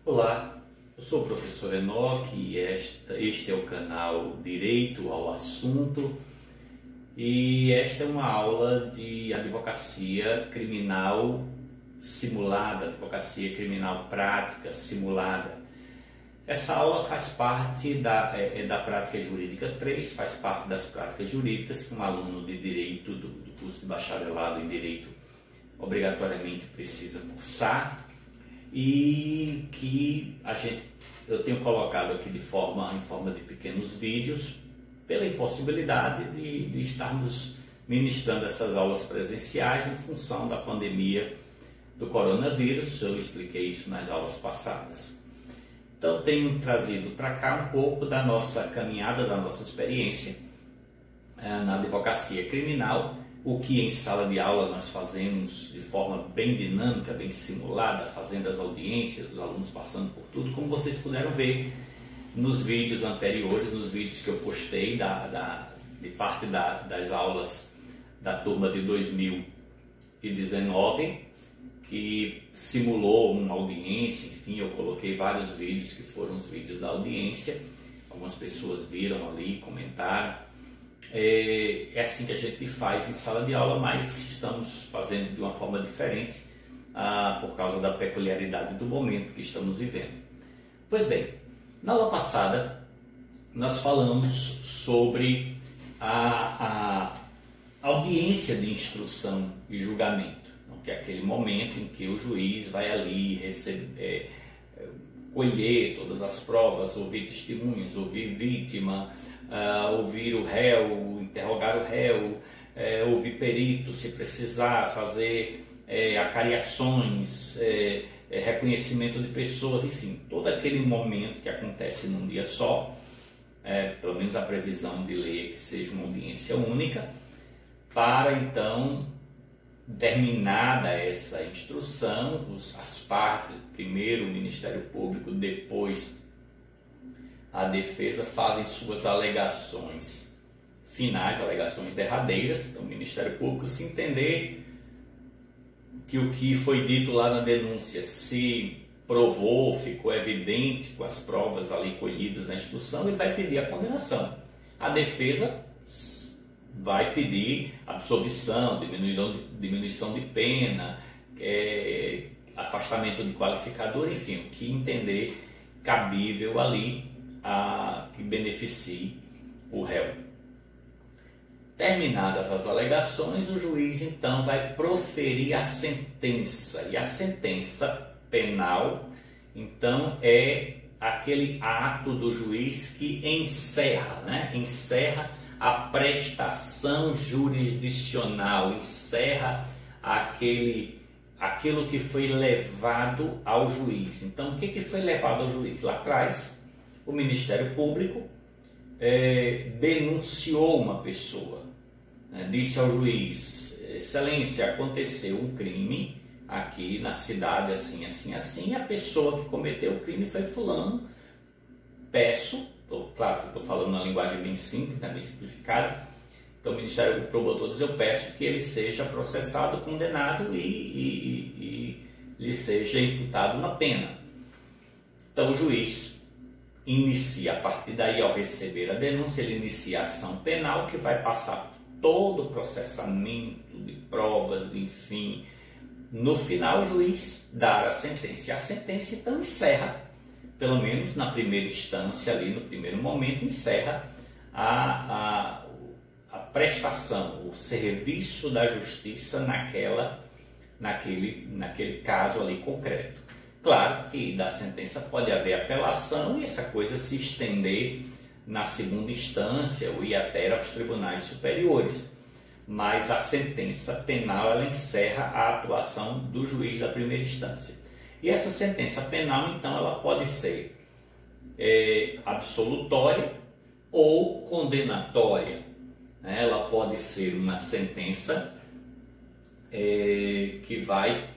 Olá, eu sou o professor Enoque e este é o canal Direito ao Assunto e esta é uma aula de advocacia criminal simulada, advocacia criminal prática simulada. Essa aula faz parte da prática jurídica 3, faz parte das práticas jurídicas que um aluno de Direito do curso de bacharelado em Direito obrigatoriamente precisa cursar e que eu tenho colocado aqui em forma de pequenos vídeos pela impossibilidade de estarmos ministrando essas aulas presenciais em função da pandemia do coronavírus. Eu expliquei isso nas aulas passadas. Então tenho trazido para cá um pouco da nossa caminhada, da nossa experiência na advocacia criminal, o que em sala de aula nós fazemos de forma bem dinâmica, bem simulada, fazendo as audiências, os alunos passando por tudo, como vocês puderam ver nos vídeos anteriores, nos vídeos que eu postei de parte das aulas da turma de 2019, que simulou uma audiência. Enfim, eu coloquei vários vídeos que foram os vídeos da audiência, algumas pessoas viram ali, comentaram. É assim que a gente faz em sala de aula, mas estamos fazendo de uma forma diferente por causa da peculiaridade do momento que estamos vivendo. Pois bem, na aula passada nós falamos sobre a audiência de instrução e julgamento, que é aquele momento em que o juiz vai ali colher todas as provas, ouvir testemunhas, ouvir vítima, ouvir o réu, interrogar o réu, ouvir perito se precisar, fazer acariações, reconhecimento de pessoas, enfim, todo aquele momento que acontece num dia só, pelo menos a previsão de lei é que seja uma audiência única, para então, terminada essa instrução, as partes, primeiro o Ministério Público, depois a defesa, fazem suas alegações finais, alegações derradeiras. Então o Ministério Público, se entender que o que foi dito lá na denúncia se provou, ficou evidente com as provas ali colhidas na instrução, ele vai pedir a condenação. A defesa vai pedir absolvição, diminuição de pena, afastamento de qualificador, enfim, o que entender cabível ali que beneficie o réu. Terminadas as alegações, o juiz então vai proferir a sentença, e a sentença penal então é aquele ato do juiz que encerra a prestação jurisdicional, encerra aquilo que foi levado ao juiz. Então, o que foi levado ao juiz? Lá atrás, o Ministério Público denunciou uma pessoa, disse ao juiz: Excelência, aconteceu um crime aqui na cidade, assim, assim, assim, e a pessoa que cometeu o crime foi fulano. Peço, claro que estou falando uma linguagem bem simples, bem simplificada. Então o Ministério Público, promotor diz: eu peço que ele seja processado, condenado e lhe seja imputado uma pena. Então o juiz inicia, a partir daí, ao receber a denúncia, ele inicia a ação penal, que vai passar todo o processamento de provas, enfim. No final, o juiz dá a sentença. E a sentença então encerra, pelo menos na primeira instância, ali no primeiro momento, encerra a prestação, o serviço da justiça naquele caso ali concreto. Claro que da sentença pode haver apelação e essa coisa se estender na segunda instância ou ir até aos tribunais superiores. Mas a sentença penal, ela encerra a atuação do juiz da primeira instância. E essa sentença penal, então, ela pode ser absolutória ou condenatória. Ela pode ser uma sentença que vai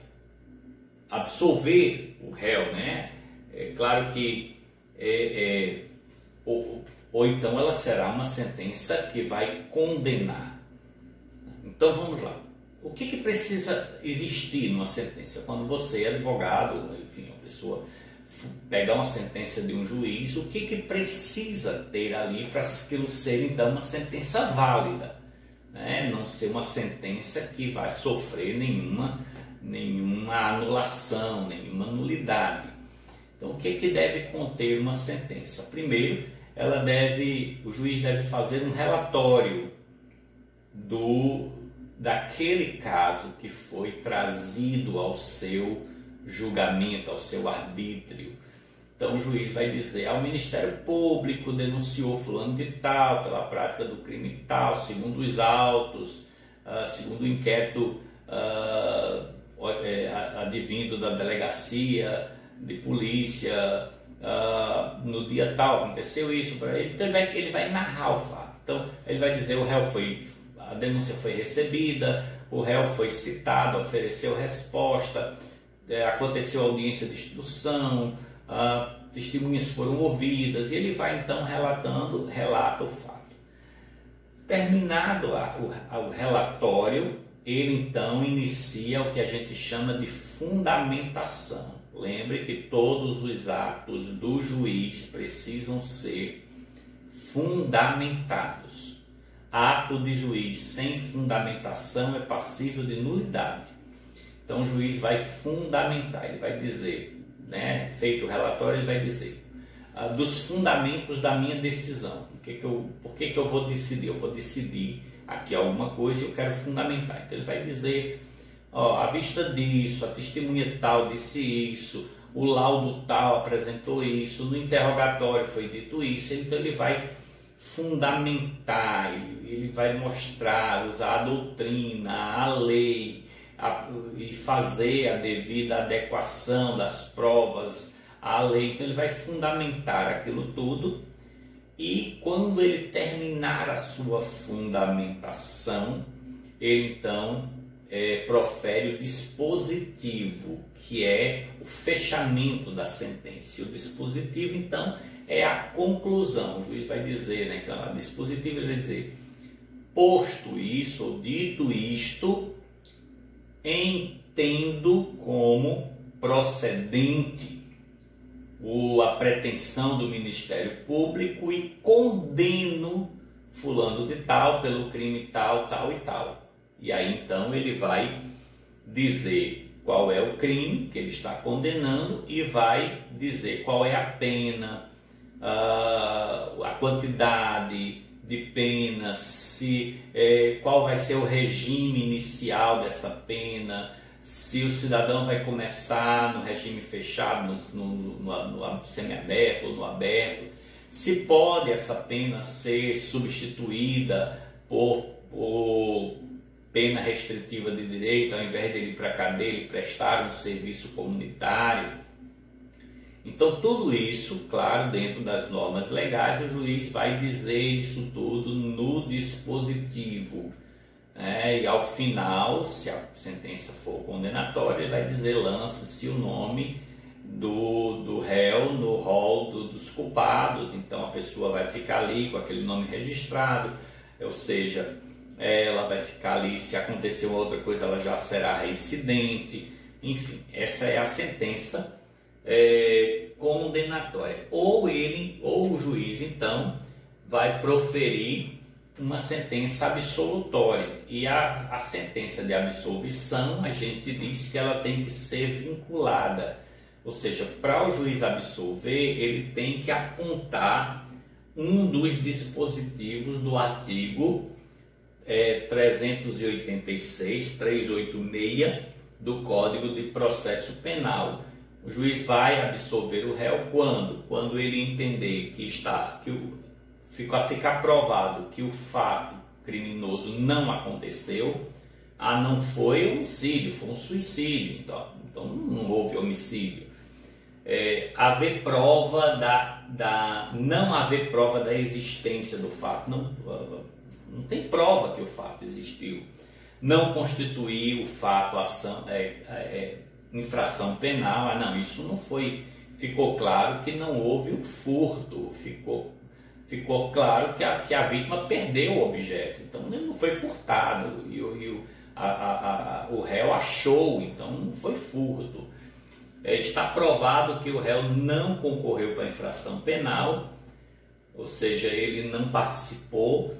absolver o réu, né? É claro que ou então ela será uma sentença que vai condenar. Então vamos lá. O que precisa existir numa sentença? Quando você, advogado, enfim, uma pessoa pegar uma sentença de um juiz, o que precisa ter ali para aquilo ser então uma sentença válida, né? Não ser uma sentença que vai sofrer nenhuma anulação, nenhuma nulidade. Então, o que deve conter uma sentença? Primeiro, o juiz deve fazer um relatório daquele caso que foi trazido ao seu julgamento, ao seu arbítrio. Então o juiz vai dizer: ao Ministério Público denunciou fulano de tal pela prática do crime tal, segundo os autos, segundo o inquérito advindo da delegacia de polícia, no dia tal aconteceu isso para ele. Então ele vai narrar o fato. Então ele vai dizer: a denúncia foi recebida, o réu foi citado, ofereceu resposta, aconteceu audiência de instrução, testemunhas foram ouvidas, e ele vai então relata o fato. Terminado o relatório, ele então inicia o que a gente chama de fundamentação. Lembre que todos os atos do juiz precisam ser fundamentados. Ato de juiz sem fundamentação é passível de nulidade. Então o juiz vai fundamentar, ele vai dizer, né, feito o relatório, ele vai dizer dos fundamentos da minha decisão. Por que eu vou decidir? Eu vou decidir aqui alguma coisa e eu quero fundamentar. Então ele vai dizer: à vista disso, a testemunha tal disse isso, o laudo tal apresentou isso, no interrogatório foi dito isso. Então ele vai fundamentar, ele vai mostrar, usar a doutrina, a lei, e fazer a devida adequação das provas à lei. Então ele vai fundamentar aquilo tudo, e quando ele terminar a sua fundamentação, ele então profere o dispositivo, que é o fechamento da sentença. E o dispositivo então é a conclusão. O juiz vai dizer, né? Então, a dispositivo ele vai dizer: posto isso ou dito isto, entendo como procedente a pretensão do Ministério Público e condeno fulano de tal pelo crime tal, tal e tal. E aí então ele vai dizer qual é o crime que ele está condenando e vai dizer qual é a pena, a quantidade de pena, qual vai ser o regime inicial dessa pena, se o cidadão vai começar no regime fechado, no semiaberto ou no aberto, se pode essa pena ser substituída por pena restritiva de direito, ao invés de ele ir para a cadeia, ele prestar um serviço comunitário. Então tudo isso, claro, dentro das normas legais, o juiz vai dizer isso tudo no dispositivo, né? E ao final, se a sentença for condenatória, ele vai dizer: lança-se o nome do réu no rol dos culpados. Então a pessoa vai ficar ali com aquele nome registrado, ou seja, ela vai ficar ali, se acontecer uma outra coisa, ela já será reincidente. Enfim, essa é a sentença condenatória. Ou o juiz então vai proferir uma sentença absolutória, e a sentença de absolvição, a gente diz que ela tem que ser vinculada, ou seja, para o juiz absolver, ele tem que apontar um dos dispositivos do artigo 386 do Código de Processo Penal. O juiz vai absolver o réu quando ele entender que ficar provado que o fato criminoso não aconteceu. Não foi homicídio, foi um suicídio, então não houve homicídio. Haver prova não haver prova da existência do fato, não tem prova que o fato existiu. Não constituir o fato infração penal. Não, isso não foi. Ficou claro que não houve o furto, ficou claro que a vítima perdeu o objeto, então ele não foi furtado, e o réu achou, então não foi furto. está provado que o réu não concorreu para a infração penal, ou seja, ele não participou,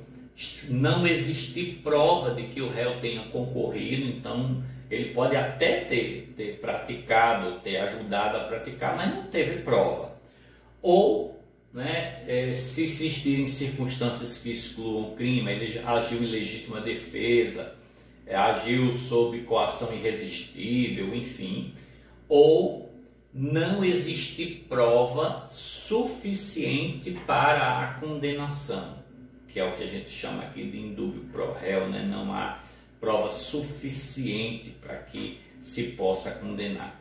não existe prova de que o réu tenha concorrido, então ele pode até ter praticado, ter ajudado a praticar, mas não teve prova. Ou, né, se existirem circunstâncias que excluam o crime, ele agiu em legítima defesa, agiu sob coação irresistível, enfim, ou não existe prova suficiente para a condenação, que é o que a gente chama aqui de indúbio pro réu, né? Não há prova suficiente para que se possa condenar.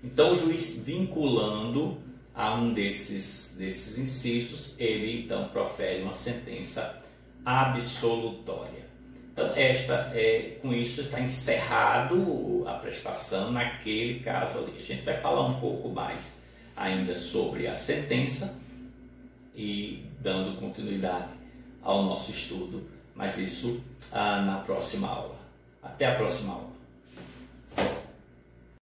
Então o juiz, vinculando a um desses incisos, ele então profere uma sentença absolutória. Então com isso está encerrado a prestação naquele caso ali. A gente vai falar um pouco mais ainda sobre a sentença e dando continuidade ao nosso estudo, mas isso na próxima aula. Até a próxima aula.